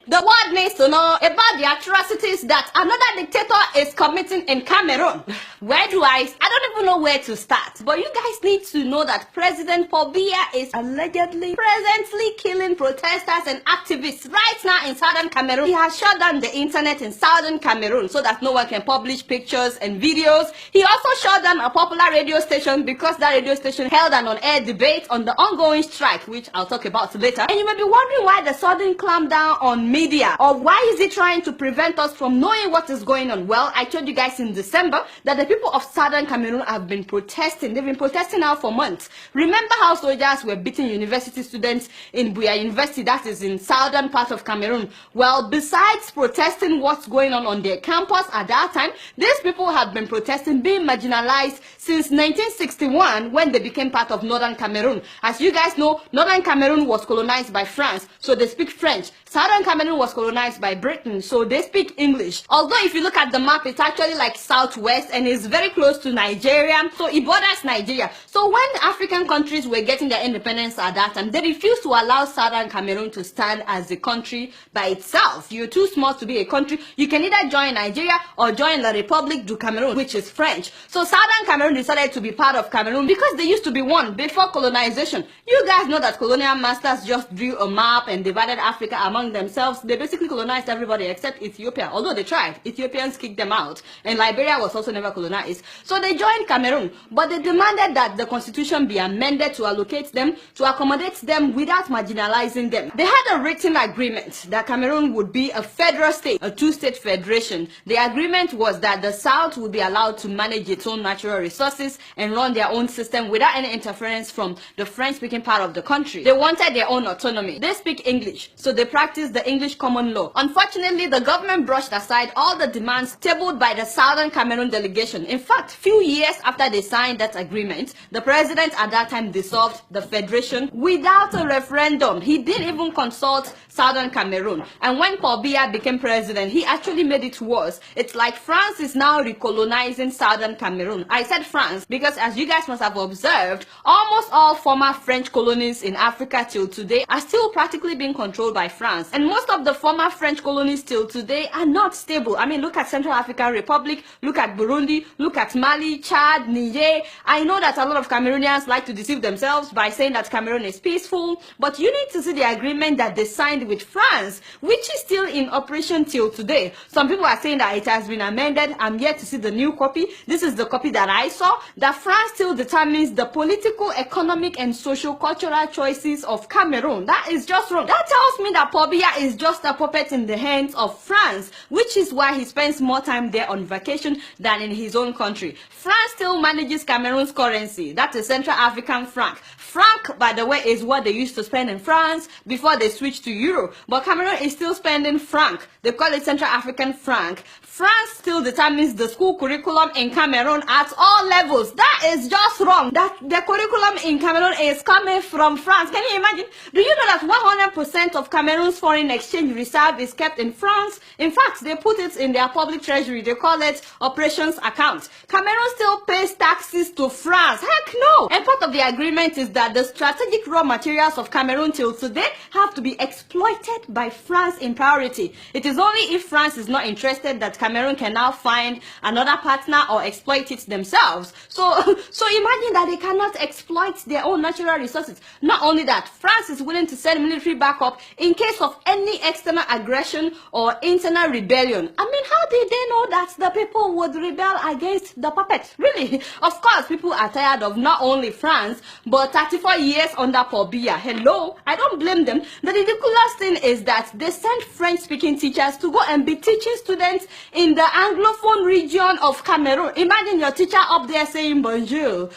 The world needs to know about the atrocities that another dictator is committing in Cameroon. I don't even know where to start. But you guys need to know that President Biya is allegedly presently killing protesters and activists right now in southern Cameroon. He has shut down the internet in southern Cameroon so that no one can publish pictures and videos. He also shut down a popular radio station because that radio station held an on-air debate on the ongoing strike, which I'll talk about later. And you may be wondering why the sudden clampdown on media, or why is he trying to prevent us from knowing what is going on? Well, I told you guys in December that the people of southern Cameroon have been protesting. They've been protesting now for months. Remember how soldiers were beating university students in Biya University, that is in southern part of Cameroon? Well, besides protesting what's going on their campus at that time, these people have been protesting, being marginalized since 1961 when they became part of northern Cameroon. As you guys know, northern Cameroon was colonized by France, so they speak French. Southern Cameroon was colonized by Britain, so they speak English. Although if you look at the map, it's actually like southwest and it's very close to Nigeria, so it borders Nigeria. So when African countries were getting their independence at that time, they refused to allow southern Cameroon to stand as a country by itself. You're too small to be a country. You can either join Nigeria or join the Republic du Cameroon, which is French. So southern Cameroon decided to be part of Cameroon because they used to be one before colonization. You guys know that colonial masters just drew a map and divided Africa among themselves. They basically colonized everybody except Ethiopia, although they tried. Ethiopians kicked them out, and Liberia was also never colonized. So they joined Cameroon, but they demanded that the constitution be amended to allocate them, to accommodate them without marginalizing them. They had a written agreement that Cameroon would be a federal state, a two-state federation. The agreement was that the South would be allowed to manage its own natural resources and run their own system without any interference from the French-speaking part of the country. They wanted their own autonomy. They speak English, so they practice the English common law. Unfortunately, the government brushed aside all the demands tabled by the Southern Cameroon delegation. In fact, few years after they signed that agreement, the president at that time dissolved the federation without a referendum. He didn't even consult Southern Cameroon. And when Biya became president, he actually made it worse. It's like France is now recolonizing Southern Cameroon. I said France because, as you guys must have observed, almost all former French colonies in Africa till today are still practically being controlled by France. And most of the former French colonies till today are not stable. I mean, look at Central African Republic, look at Burundi, look at Mali, Chad, Niger. I know that a lot of Cameroonians like to deceive themselves by saying that Cameroon is peaceful, but you need to see the agreement that they signed with France, which is still in operation till today. Some people are saying that it has been amended. I'm yet to see the new copy. This is the copy that I saw, that France still determines the political, economic, and socio-cultural choices of Cameroon. That is just wrong. That tells me that Biya is just a puppet in the hands of France, which is why he spends more time there on vacation than in his own country. France still manages Cameroon's currency. That is Central African franc. Franc, by the way, is what they used to spend in France before they switched to euro. But Cameroon is still spending franc. They call it Central African franc. France still determines the school curriculum in Cameroon at all levels. That is just wrong. That the curriculum in Cameroon is coming from France. Can you imagine? Do you know that 100% of Cameroon's foreign exchange reserve is kept in France? In fact, they put it in their public treasury. They call it operations account. Cameroon still pays taxes to France. Heck no! And part of the agreement is that the strategic raw materials of Cameroon till today have to be exploited by France in priority. It is only if France is not interested that Cameroon can now find another partner or exploit it themselves. So imagine that they cannot exploit their own natural resources. Not only that, France is willing to send military backup in case of any external aggression or internal rebellion. I mean, how did they know that the people would rebel against the puppet? Really? Of course, people are tired of not only France, but 34 years under Biya. Hello? I don't blame them. The ridiculous thing is that they sent French-speaking teachers to go and be teaching students in the Anglophone region of Cameroon. Imagine your teacher up there saying bonjour,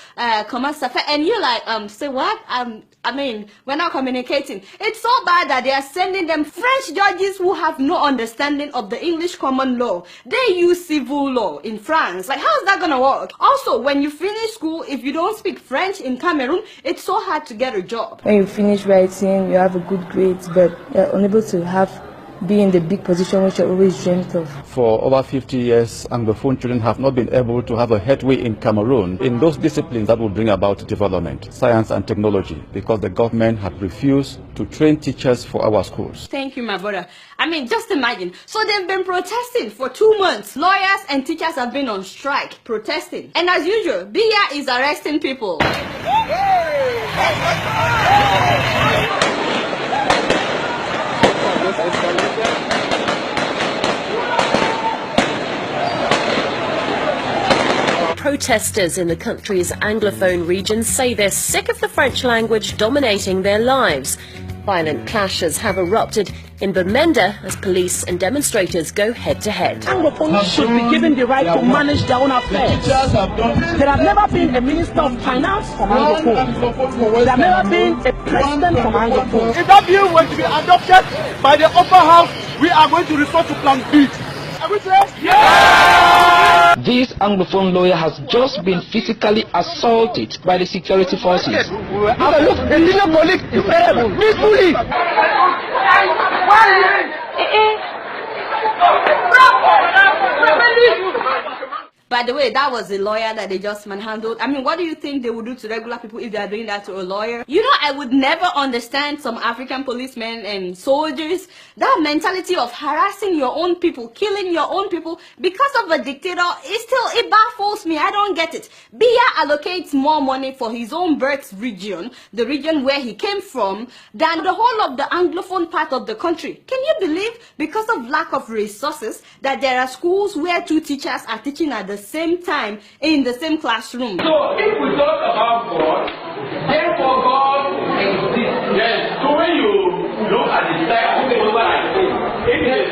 comment ça fait, and you like, say what? I mean, we're not communicating. It's so bad that they are sending them French judges who have no understanding of the English common law. They use civil law in France. Like, how is that gonna work? Also, when you finish school, if you don't speak French in Cameroon, it's so hard to get a job. When you finish writing, you have a good grade, but you're unable to have be in the big position which I always dreamt of. For over 50 years, Anglophone children have not been able to have a headway in Cameroon in those disciplines that will bring about development, science and technology, because the government had refused to train teachers for our schools. Thank you, my brother. I mean, just imagine. So they've been protesting for 2 months. Lawyers and teachers have been on strike, protesting. And as usual, Biya is arresting people. Protesters in the country's Anglophone region say they're sick of the French language dominating their lives. Violent clashes have erupted in Bamenda as police and demonstrators go head-to-head. Anglophone should be given the right to manage their own affairs. There have never been a minister of finance from Anglophone. There have never been a president from Anglophone. If that bill were to be adopted by the upper house, we are going to resort to plan B. Are we clear? Yeah! This Anglophone lawyer has just been physically assaulted by the security forces. Look, a senior colleague is terrible. Peacefully. By the way, that was a lawyer that they just manhandled. I mean, what do you think they would do to regular people if they are doing that to a lawyer? You know, I would never understand some African policemen and soldiers. That mentality of harassing your own people, killing your own people because of a dictator, it baffles me. I don't get it. Biya allocates more money for his own birth region, the region where he came from, than the whole of the Anglophone part of the country. Can you believe, because of lack of resources, that there are schools where 2 teachers are teaching at the same time in the same classroom? So if we talk about God, therefore God exists. Yes. So when you look at the text, it is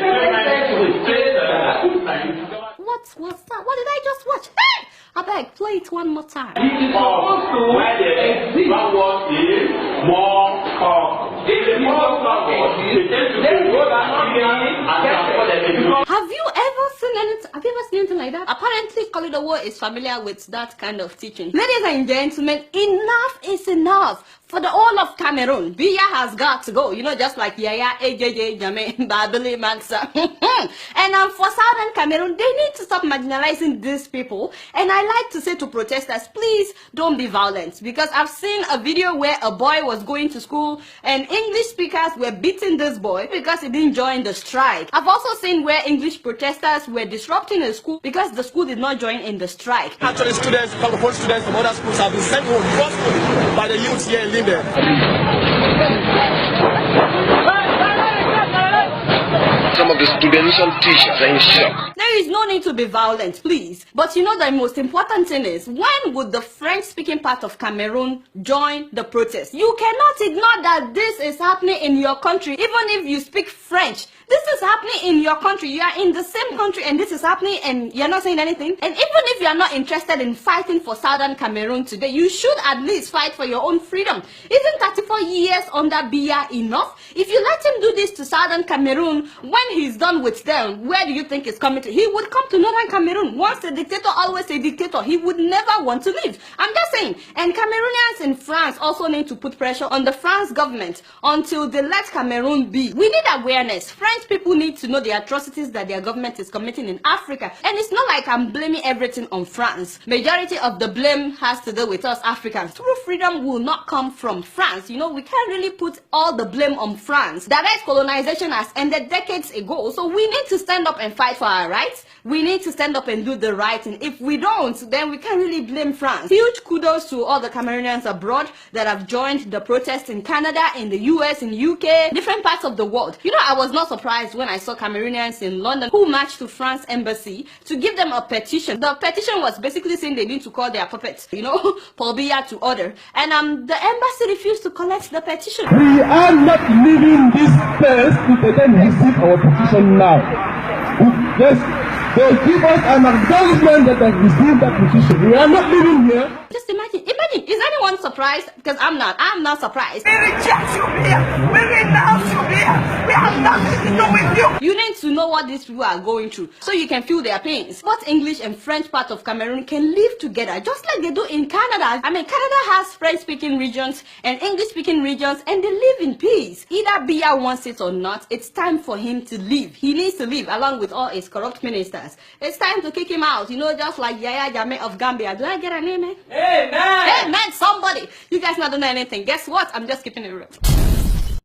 What's that? What did I just watch? Hey! I beg, play it one more time. it is supposed to where the exist. One word is more power. If the more power exists, then go down and transfer the Have you ever seen anything like that? Apparently, Kolidowo is familiar with that kind of teaching. Ladies and gentlemen, enough is enough. For the whole of Cameroon, Biya has got to go. You know, just like Yaya, AJJ, Jame, Babili, Mansa. And for Southern Cameroon, they need to stop marginalizing these people. And I like to say to protesters, please don't be violent. Because I've seen a video where a boy was going to school and English speakers were beating this boy because he didn't join the strike. I've also seen where English protesters were disrupting a school because the school did not join in the strike. Actually, students, Anglophone students from other schools have been sent home forcefully by the youth here in Linde. Some of the students and teachers are in shock. There is no need to be violent, please. But you know the most important thing is, when would the French-speaking part of Cameroon join the protest? You cannot ignore that this is happening in your country, even if you speak French. This is happening in your country. You are in the same country and this is happening and you're not saying anything. And even if you are not interested in fighting for Southern Cameroon today, you should at least fight for your own freedom. Isn't 34 years under Biya enough? If you let him do this to Southern Cameroon, when he's done with them, where do you think he's coming to? He would come to Northern Cameroon. Once a dictator, always a dictator. He would never want to leave. I'm just saying. And Cameroonians in France also need to put pressure on the France government until they let Cameroon be. We need awareness. French people need to know the atrocities that their government is committing in Africa. And it's not like I'm blaming everything on France. Majority of the blame has to do with us Africans. True freedom will not come from France. You know, we can't really put all the blame on France. Direct colonization has ended decades ago. So we need to stand up and fight for our rights. We need to stand up and do the right thing. If we don't, then we can't really blame France. Huge kudos to all the Cameroonians abroad that have joined the protest in Canada, in the US, in UK, different parts of the world. You know, I was not surprised when I saw Cameroonians in London who marched to France embassy to give them a petition. The petition was basically saying they need to call their puppets, you know, Paul Biya to order. And the embassy refused to collect the petition. We are not leaving this place if they can receive our petition now. Yes, they give us an acknowledgement that they received that petition. We are not leaving here. Just imagine, is anyone surprised? Because I'm not surprised. We reject you here. We renounce you here. We have nothing to do with you. You need to know what these people are going through so you can feel their pains. Both English and French part of Cameroon can live together just like they do in Canada. I mean, Canada has French-speaking regions and English-speaking regions, and they live in peace. Either Biya wants it or not, it's time for him to leave. He needs to leave along with all his corrupt ministers. It's time to kick him out, you know, just like Yaya Jammeh of Gambia. Do I get an amen? Amen! Amen, somebody! You guys not doing anything. Guess what? I'm just keeping it real.